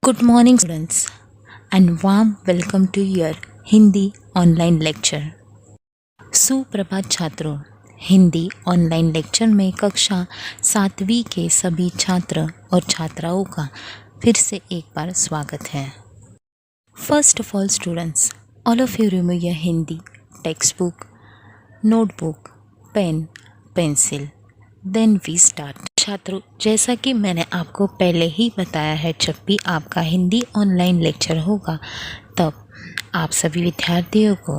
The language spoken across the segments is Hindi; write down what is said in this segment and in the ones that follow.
Good morning, students, and warm welcome to your Hindi online lecture. सुप्रभात छात्रों, हिंदी ऑनलाइन लेक्चर में कक्षा 7वीं के सभी छात्र और छात्राओं का फिर से एक बार स्वागत है। First of all students, all of you remove your Hindi text book, notebook, pen, pencil, then we start. छात्रों, जैसा कि मैंने आपको पहले ही बताया है, जब भी आपका हिंदी ऑनलाइन लेक्चर होगा तब आप सभी विद्यार्थियों को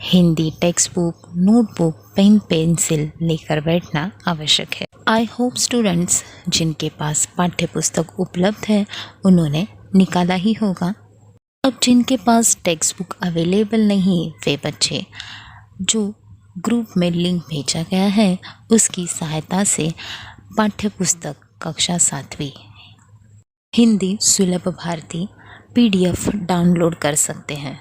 Hindi text book, notebook, pen, pencil लेकर बैठना आवश्यक है। आई होप स्टूडेंट्स जिनके पास पाठ्य पुस्तक उपलब्ध है उन्होंने निकाला ही होगा। अब जिनके पास टेक्स्ट बुक अवेलेबल नहीं, वे बच्चे जो ग्रुप में लिंक भेजा गया है उसकी सहायता से पाठ्य पुस्तक कक्षा 7वीं हिंदी सुलभ भारती PDF डाउनलोड कर सकते हैं।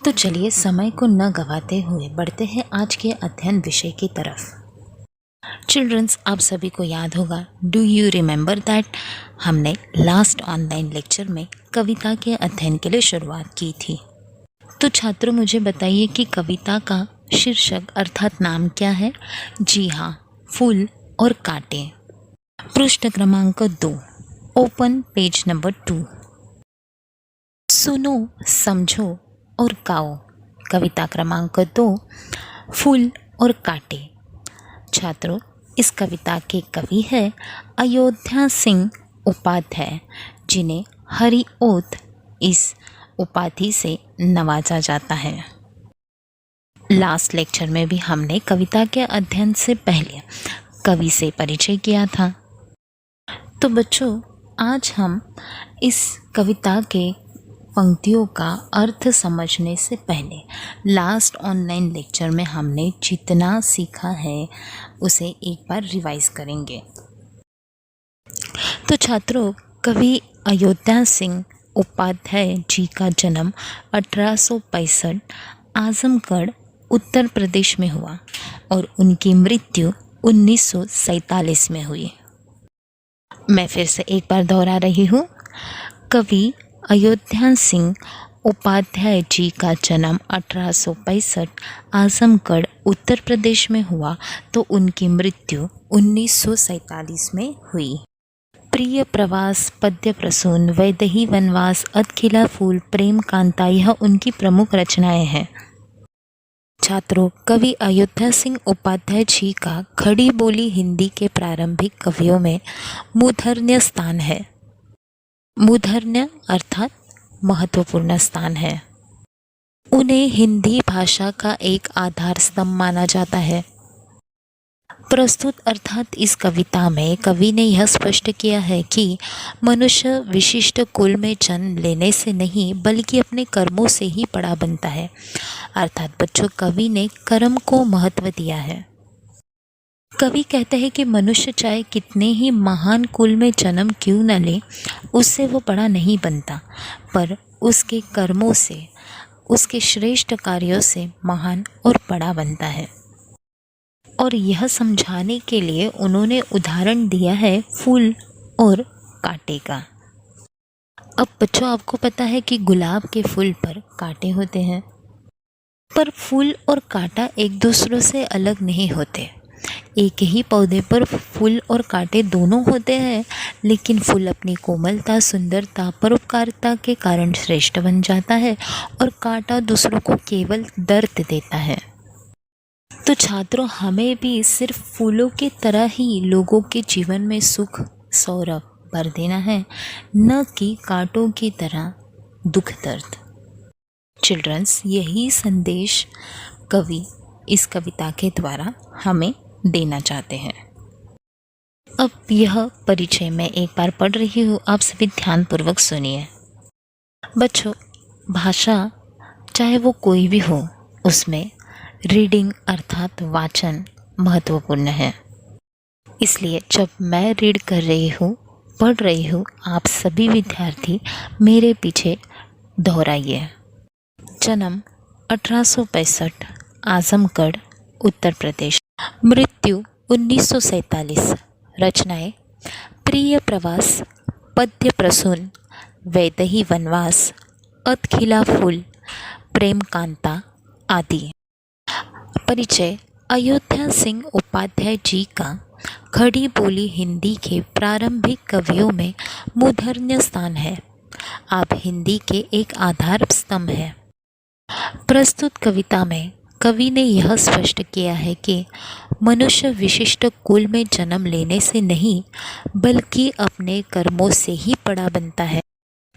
तो चलिए समय को न गवाते हुए बढ़ते हैं आज के अध्ययन विषय की तरफ। चिल्ड्रंस, आप सभी को याद होगा, डू यू रिमेंबर दैट हमने लास्ट ऑनलाइन लेक्चर में कविता के अध्ययन के लिए शुरुआत की थी। तो छात्रों, मुझे बताइए कि कविता का शीर्षक अर्थात नाम क्या है? जी हाँ, फूल और कांटे। पृष्ठ क्रमांक 2, ओपन पेज नंबर 2। सुनो, समझो और गाओ। कविता क्रमांक 2, फूल और कांटे। छात्रों, इस कविता के कवि है अयोध्या सिंह उपाध्याय, जिन्हें हरिओत इस उपाधि से नवाजा जाता है। लास्ट लेक्चर में भी हमने कविता के अध्ययन से पहले कवि से परिचय किया था। तो बच्चों, आज हम इस कविता के पंक्तियों का अर्थ समझने से पहले लास्ट ऑनलाइन लेक्चर में हमने जितना सीखा है उसे एक बार रिवाइज करेंगे। तो छात्रों, कवि अयोध्या सिंह उपाध्याय जी का जन्म 1865 आजमगढ़ उत्तर प्रदेश में हुआ और उनकी मृत्यु 1947 में हुई। मैं फिर से एक बार दोहरा रही हूँ। कवि अयोध्या सिंह उपाध्याय जी का जन्म 1865 आजमगढ़ उत्तर प्रदेश में हुआ तो उनकी मृत्यु 1947 में हुई। प्रिय प्रवास, पद्य प्रसून, वैदेही वनवास, अधखिला फूल, प्रेम कांता, यह उनकी प्रमुख रचनाएं हैं। छात्रों, कवि अयोध्या सिंह उपाध्याय जी का खड़ी बोली हिंदी के प्रारंभिक कवियों में मूर्धन्य स्थान है। मूर्धन्य अर्थात महत्वपूर्ण स्थान है। उन्हें हिंदी भाषा का एक आधार स्तंभ माना जाता है। प्रस्तुत अर्थात इस कविता में कवि ने यह स्पष्ट किया है कि मनुष्य विशिष्ट कुल में जन्म लेने से नहीं बल्कि अपने कर्मों से ही बड़ा बनता है। अर्थात बच्चों, कवि ने कर्म को महत्व दिया है। कवि कहते हैं कि मनुष्य चाहे कितने ही महान कुल में जन्म क्यों न ले, उससे वो बड़ा नहीं बनता, पर उसके कर्मों से, उसके श्रेष्ठ कार्यों से महान और बड़ा बनता है। और यह समझाने के लिए उन्होंने उदाहरण दिया है फूल और कांटे का। अब बच्चों, आपको पता है कि गुलाब के फूल पर कांटे होते हैं, पर फूल और कांटा एक दूसरों से अलग नहीं होते। एक ही पौधे पर फूल और कांटे दोनों होते हैं, लेकिन फूल अपनी कोमलता, सुंदरता, परोपकारिता के कारण श्रेष्ठ बन जाता है और कांटा दूसरों को केवल दर्द देता है। तो छात्रों, हमें भी सिर्फ फूलों की तरह ही लोगों के जीवन में सुख सौरभ भर देना है, न कि कांटों की तरह दुख दर्द। चिल्ड्रंस, यही संदेश कवि इस कविता के द्वारा हमें देना चाहते हैं। अब यह परिचय मैं एक बार पढ़ रही हूँ, आप सभी ध्यानपूर्वक सुनिए। बच्चों, भाषा चाहे वो कोई भी हो, उसमें रीडिंग अर्थात वाचन महत्वपूर्ण है। इसलिए जब मैं रीड कर रही हूँ, पढ़ रही हूँ, आप सभी विद्यार्थी मेरे पीछे दोहराइए। जन्म 1865 आजमगढ़ उत्तर प्रदेश, मृत्यु 1947। रचनाएं प्रिय प्रवास, पद्य प्रसून, वैदेही वनवास, अत खिला फूल, प्रेम कांता आदि। परिचय। अयोध्या सिंह उपाध्याय जी का खड़ी बोली हिंदी के प्रारंभिक कवियों में मूर्धन्य स्थान है। आप हिंदी के एक आधार स्तंभ हैं। प्रस्तुत कविता में कवि ने यह स्पष्ट किया है कि मनुष्य विशिष्ट कुल में जन्म लेने से नहीं बल्कि अपने कर्मों से ही बड़ा बनता है।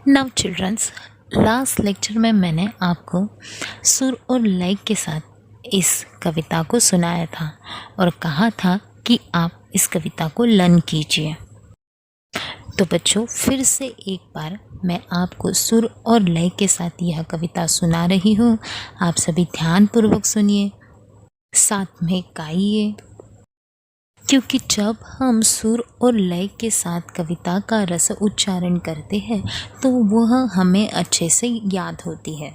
नाउ चिल्ड्रंस, लास्ट लेक्चर में मैंने आपको सुर और लय के साथ इस कविता को सुनाया था और कहा था कि आप इस कविता को लर्न कीजिए। तो बच्चों, फिर से एक बार मैं आपको सुर और लय के साथ यह कविता सुना रही हूँ। आप सभी ध्यानपूर्वक सुनिए, साथ में गाइए, क्योंकि जब हम सुर और लय के साथ कविता का रस उच्चारण करते हैं तो वह हमें अच्छे से याद होती है।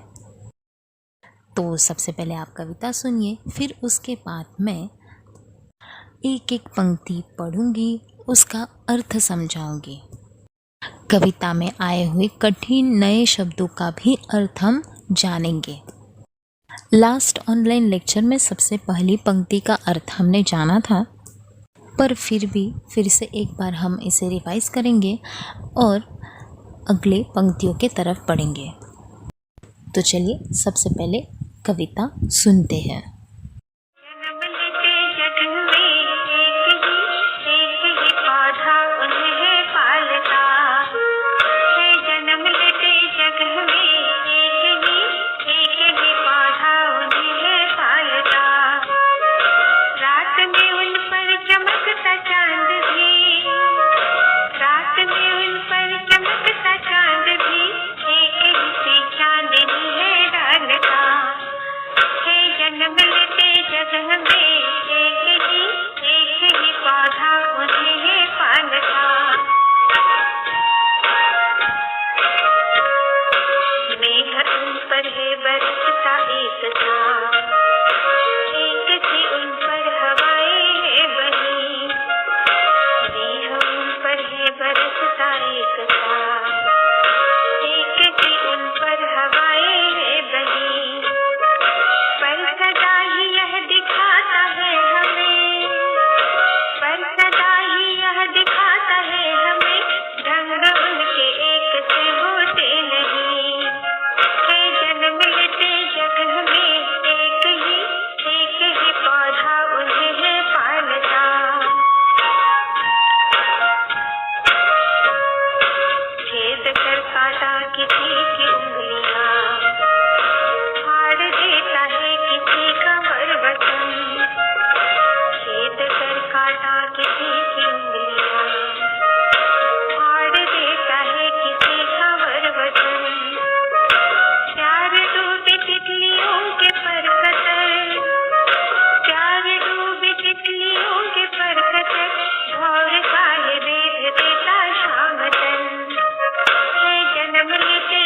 तो सबसे पहले आप कविता सुनिए, फिर उसके बाद मैं एक एक पंक्ति पढ़ूंगी, उसका अर्थ समझाऊंगी। कविता में आए हुए कठिन नए शब्दों का भी अर्थ हम जानेंगे। लास्ट ऑनलाइन लेक्चर में सबसे पहली पंक्ति का अर्थ हमने जाना था, पर फिर से एक बार हम इसे रिवाइज करेंगे और अगले पंक्तियों के तरफ पढ़ेंगे। तो चलिए सबसे पहले कविता सुनते हैं। जन्म लेते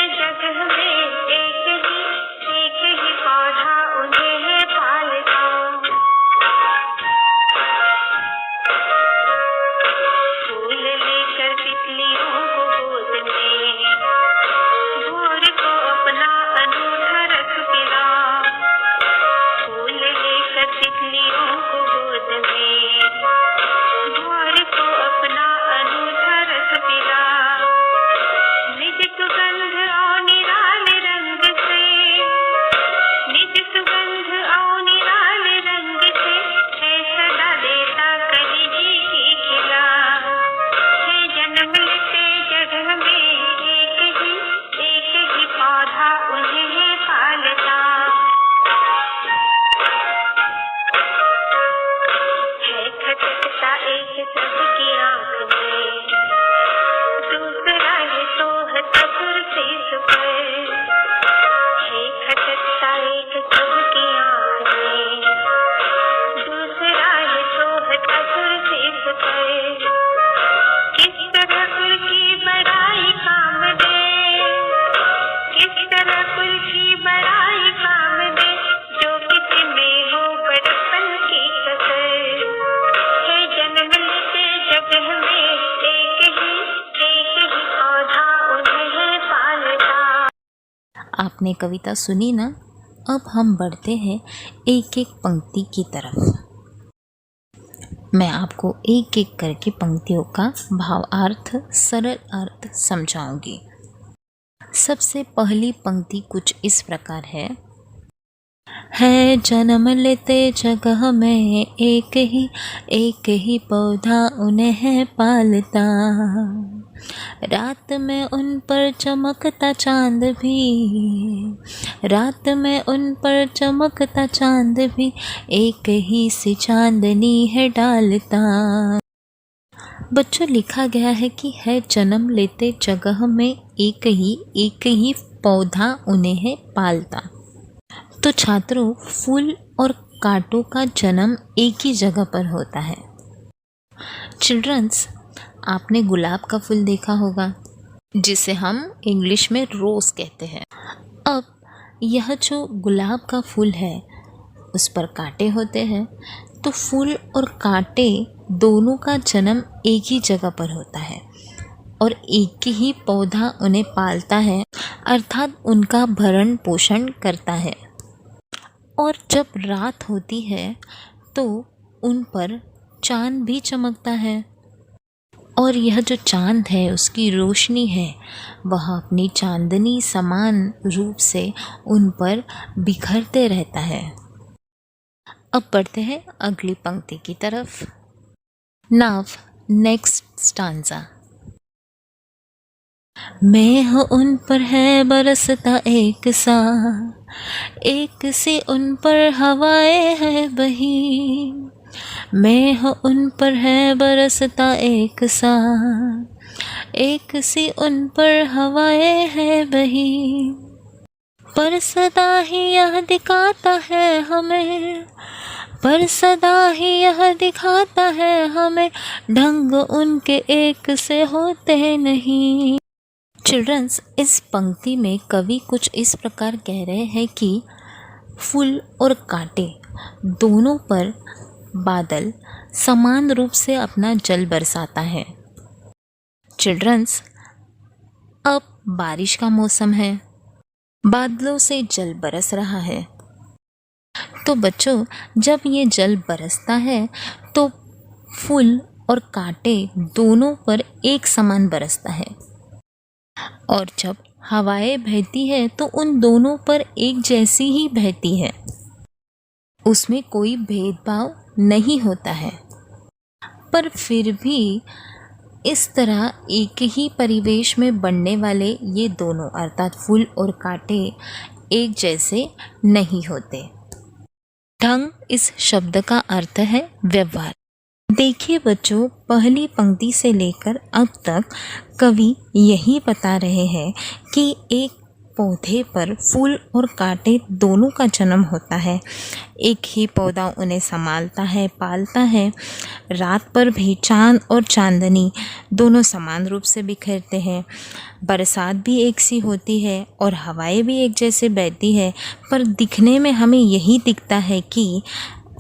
आपने कविता सुनी ना। अब हम बढ़ते हैं एक एक पंक्ति की तरफ। मैं आपको एक एक करके पंक्तियों का भावार्थ, सरल अर्थ समझाऊंगी। सबसे पहली पंक्ति कुछ इस प्रकार है जन्म लेते जगह में एक ही पौधा उन्हें है पालता, रात में उन पर चमकता चांद भी, रात में उन पर चमकता चांद भी एक ही सी चांदनी है डालता। बच्चों, लिखा गया है कि है जन्म लेते जगह में एक ही पौधा उन्हें है पालता। तो छात्रों, फूल और कांटों का जन्म एक ही जगह पर होता है। चिल्ड्रंस, आपने गुलाब का फूल देखा होगा जिसे हम इंग्लिश में रोज़ कहते हैं। अब यह जो गुलाब का फूल है उस पर कांटे होते हैं, तो फूल और कांटे दोनों का जन्म एक ही जगह पर होता है और एक ही पौधा उन्हें पालता है, अर्थात उनका भरण पोषण करता है। और जब रात होती है तो उन पर चांद भी चमकता है और यह जो चांद है उसकी रोशनी है वह अपनी चांदनी समान रूप से उन पर बिखरते रहता है। अब बढ़ते हैं अगली पंक्ति की तरफ। Now next stanza. मेघ उन पर है बरसता एक सा, एक सी उन पर हवाएं है बही, मेघ उन पर है बरसता एक सा, एक सी उन पर हवाएं है बही, पर सदा ही यह दिखाता है हमें, पर सदा ही यह दिखाता है हमें, ढंग उनके एक से होते नहीं। चिल्ड्रंस, इस पंक्ति में कवि कुछ इस प्रकार कह रहे हैं कि फूल और कांटे दोनों पर बादल समान रूप से अपना जल बरसाता है। चिल्ड्रंस, अब बारिश का मौसम है, बादलों से जल बरस रहा है। तो बच्चों, जब ये जल बरसता है तो फूल और कांटे दोनों पर एक समान बरसता है और जब हवाएं बहती है तो उन दोनों पर एक जैसी ही बहती है, उसमें कोई भेदभाव नहीं होता है। पर फिर भी इस तरह एक ही परिवेश में बनने वाले ये दोनों अर्थात फूल और कांटे एक जैसे नहीं होते। ढंग इस शब्द का अर्थ है व्यवहार। देखिए बच्चों, पहली पंक्ति से लेकर अब तक कवि यही बता रहे हैं कि एक पौधे पर फूल और कांटे दोनों का जन्म होता है, एक ही पौधा उन्हें संभालता है, पालता है। रात पर भी चांद और चांदनी दोनों समान रूप से बिखरते हैं, बरसात भी एक सी होती है और हवाएं भी एक जैसे बहती है, पर दिखने में हमें यही दिखता है कि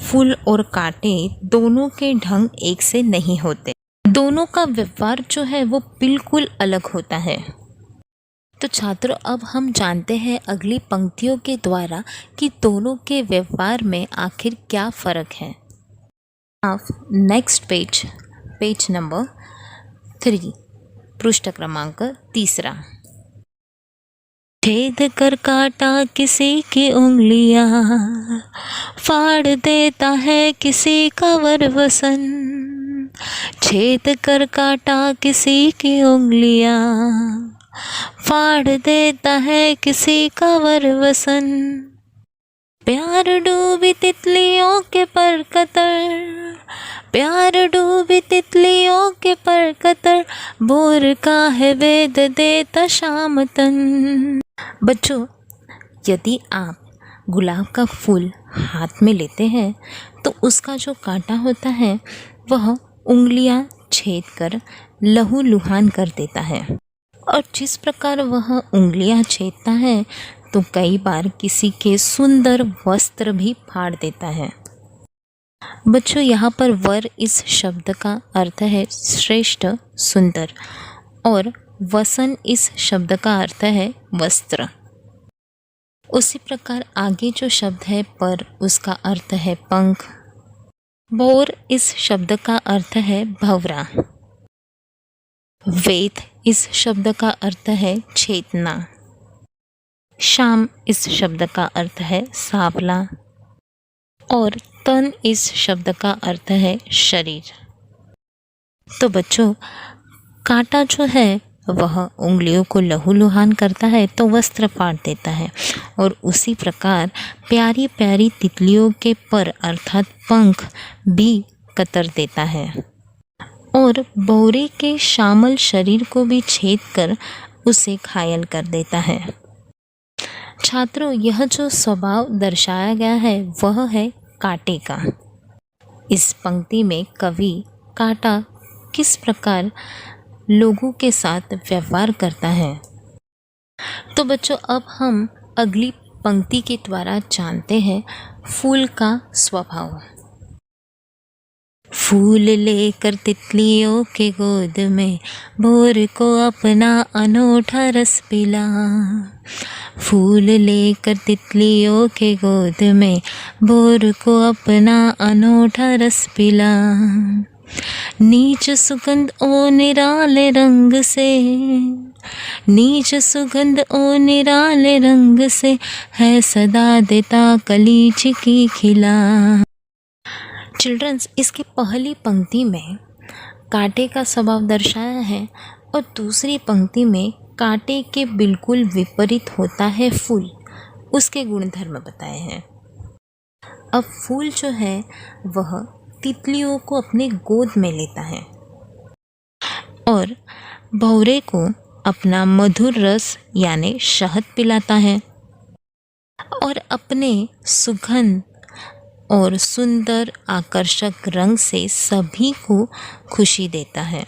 फूल और कांटे दोनों के ढंग एक से नहीं होते, दोनों का व्यवहार जो है वो बिल्कुल अलग होता है। तो छात्रों, अब हम जानते हैं अगली पंक्तियों के द्वारा कि दोनों के व्यवहार में आखिर क्या फ़र्क है। अब नेक्स्ट पेज नंबर 3, पृष्ठ क्रमांक 3। छेद कर काटा किसी की उंगलियां, फाड़ देता है किसी का वरवसन, छेद कर काटा किसी की उंगलियां, फाड़ देता है किसी का वरवसन, प्यार डूबी तितलियों के पर कतर, प्यार डूबी तितलियों के पर कतर, भोर का है वेद देता शाम तन। बच्चों, यदि आप गुलाब का फूल हाथ में लेते हैं तो उसका जो कांटा होता है वह उंगलियां छेद कर लहूलुहान कर देता है, और जिस प्रकार वह उंगलियां छेदता है तो कई बार किसी के सुंदर वस्त्र भी फाड़ देता है। बच्चों, यहाँ पर वर इस शब्द का अर्थ है श्रेष्ठ, सुंदर, और वसन इस शब्द का अर्थ है वस्त्र। उसी प्रकार आगे जो शब्द है पर, उसका अर्थ है पंख। भोर इस शब्द का अर्थ है भंवरा। वेद इस शब्द का अर्थ है चेतना। शाम इस शब्द का अर्थ है सांवला। और तन इस शब्द का अर्थ है शरीर। तो बच्चों, कांटा जो है वह उंगलियों को लहूलुहान करता है तो वस्त्र फाड़ देता है, और उसी प्रकार प्यारी प्यारी तितलियों के पर अर्थात पंख भी कतर देता है, और भौरे के श्यामल शरीर को भी छेद कर उसे घायल कर देता है। छात्रों, यह जो स्वभाव दर्शाया गया है वह है कांटे का। इस पंक्ति में कवि कांटा किस प्रकार लोगों के साथ व्यवहार करता है। तो बच्चों, अब हम अगली पंक्ति के द्वारा जानते हैं फूल का स्वभाव। फूल लेकर तितलियों के गोद में भोर को अपना अनोठा रस पिला। फूल लेकर तितलियों के गोद में भोर को अपना अनोठा रस पिला। नीच सुगंध ओ निराले रंग से, नीच सुगंध ओ निराले रंग से, है सदा देता कलीच की खिला। चिल्ड्रंस, इसकी पहली पंक्ति में कांटे का स्वभाव दर्शाया है, और दूसरी पंक्ति में कांटे के बिल्कुल विपरीत होता है फूल, उसके गुणधर्म बताए हैं। अब फूल जो है वह तितलियों को अपने गोद में लेता है और भौरे को अपना मधुर रस यानी शहद पिलाता है, और अपने सुगंध और सुंदर आकर्षक रंग से सभी को खुशी देता है।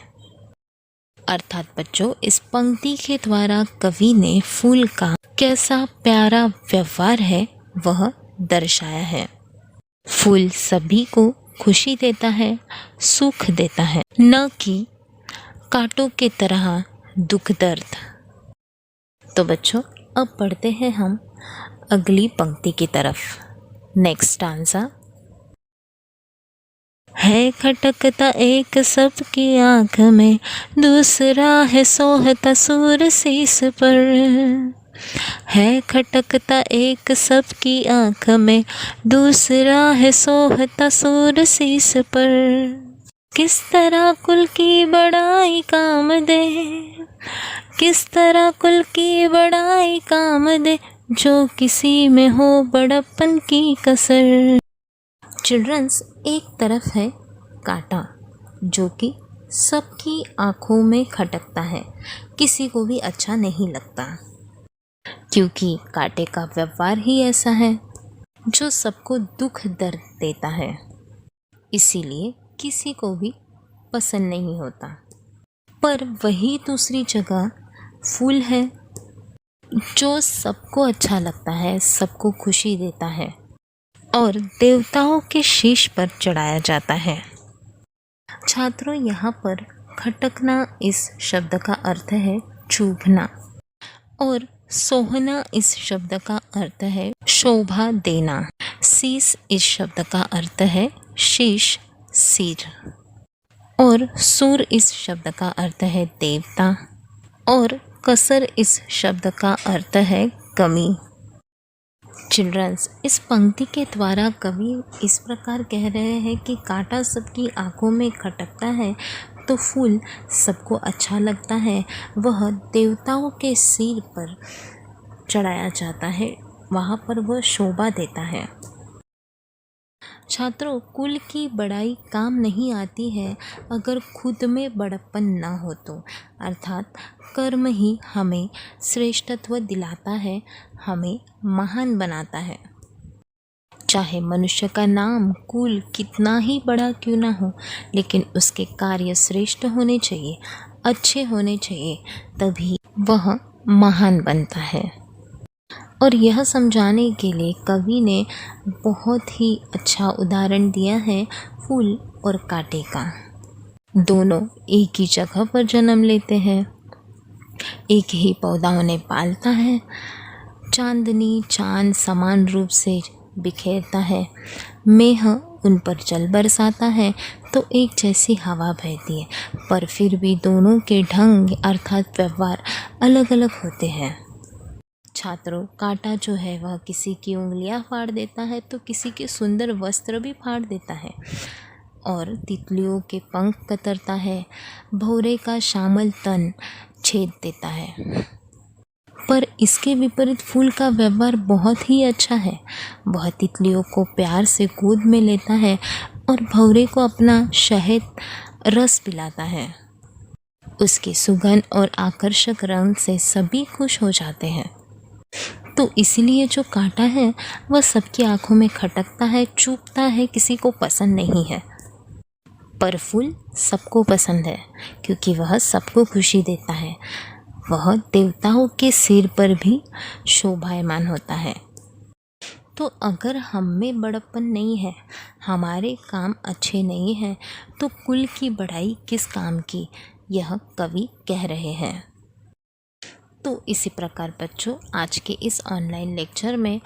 अर्थात बच्चों, इस पंक्ति के द्वारा कवि ने फूल का कैसा प्यारा व्यवहार है वह दर्शाया है। फूल सभी को खुशी देता है, सुख देता है, न कि कांटों के तरह दुख दर्द। तो बच्चों, अब पढ़ते हैं हम अगली पंक्ति की तरफ। Next stanza. है खटकता एक सबकी आँख में, दूसरा है सोहता सूर शीस पर। है खटकता एक सबकी आँख में, दूसरा है सोहता सूर शीस पर। किस तरह कुल की बड़ाई काम दे, किस तरह कुल की बड़ाई काम दे, जो किसी में हो बड़प्पन की कसर। चिल्ड्रंस, एक तरफ है कांटा जो कि सबकी आँखों में खटकता है, किसी को भी अच्छा नहीं लगता, क्योंकि कांटे का व्यवहार ही ऐसा है जो सबको दुख दर्द देता है, इसीलिए किसी को भी पसंद नहीं होता। पर वही दूसरी जगह फूल है जो सबको अच्छा लगता है, सबको खुशी देता है, और देवताओं के शीश पर चढ़ाया जाता है। छात्रों, यहाँ पर खटकना इस शब्द का अर्थ है चुभना, और सोहना इस शब्द का अर्थ है शोभा देना। शीश इस शब्द का अर्थ है शीश, सिर, और सूर इस शब्द का अर्थ है देवता, और कसर इस शब्द का अर्थ है कमी। चिल्ड्रंस, इस पंक्ति के द्वारा कवि इस प्रकार कह रहे हैं कि कांटा सबकी आंखों में खटकता है तो फूल सबको अच्छा लगता है, वह देवताओं के सिर पर चढ़ाया जाता है, वहाँ पर वह शोभा देता है। छात्रों, कुल की बड़ाई काम नहीं आती है अगर खुद में बड़प्पन न हो तो, अर्थात कर्म ही हमें श्रेष्ठत्व दिलाता है, हमें महान बनाता है। चाहे मनुष्य का नाम कुल कितना ही बड़ा क्यों ना हो, लेकिन उसके कार्य श्रेष्ठ होने चाहिए, अच्छे होने चाहिए, तभी वह महान बनता है। और यह समझाने के लिए कवि ने बहुत ही अच्छा उदाहरण दिया है फूल और कांटे का। दोनों एक ही जगह पर जन्म लेते हैं, एक ही पौधा उन्हें पालता है, चांदनी चांद समान रूप से बिखेरता है, मेह उन पर जल बरसाता है, तो एक जैसी हवा बहती है, पर फिर भी दोनों के ढंग अर्थात व्यवहार अलग अलग होते हैं। छात्रों, कांटा जो है वह किसी की उंगलियां फाड़ देता है तो किसी के सुंदर वस्त्र भी फाड़ देता है, और तितलियों के पंख कतरता है, भौरे का श्यामल तन छेद देता है। पर इसके विपरीत फूल का व्यवहार बहुत ही अच्छा है। वह तितलियों को प्यार से गोद में लेता है और भौरे को अपना शहद रस पिलाता है। उसकी सुगंध और आकर्षक रंग से सभी खुश हो जाते हैं। तो इसलिए जो कांटा है वह सबकी आंखों में खटकता है, चुभता है, किसी को पसंद नहीं है। पर फूल सबको पसंद है, क्योंकि वह सबको खुशी देता है। वह देवताओं के सिर पर भी शोभायमान होता है। तो अगर हम में बड़प्पन नहीं है, हमारे काम अच्छे नहीं हैं, तो कुल की बढ़ाई किस काम की, यह कवि कह रहे हैं। तो इसी प्रकार बच्चों, आज के इस ऑनलाइन लेक्चर में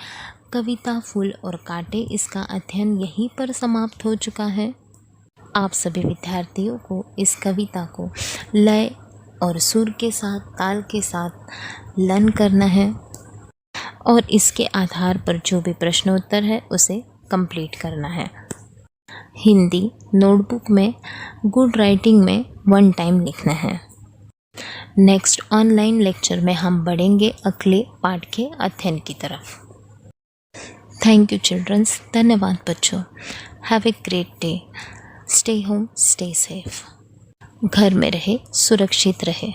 कविता फूल और कांटे, इसका अध्ययन यहीं पर समाप्त हो चुका है। आप सभी विद्यार्थियों को इस कविता को लय और सुर के साथ, ताल के साथ लर्न करना है, और इसके आधार पर जो भी प्रश्नोत्तर है उसे कंप्लीट करना है। हिंदी नोटबुक में गुड राइटिंग में 1 टाइम लिखना है। नेक्स्ट ऑनलाइन लेक्चर में हम बढ़ेंगे अगले पाठ के अध्ययन की तरफ। Thank you childrens. धन्यवाद बच्चों। Have a great day. Stay home, stay safe. घर में रहे, सुरक्षित रहे।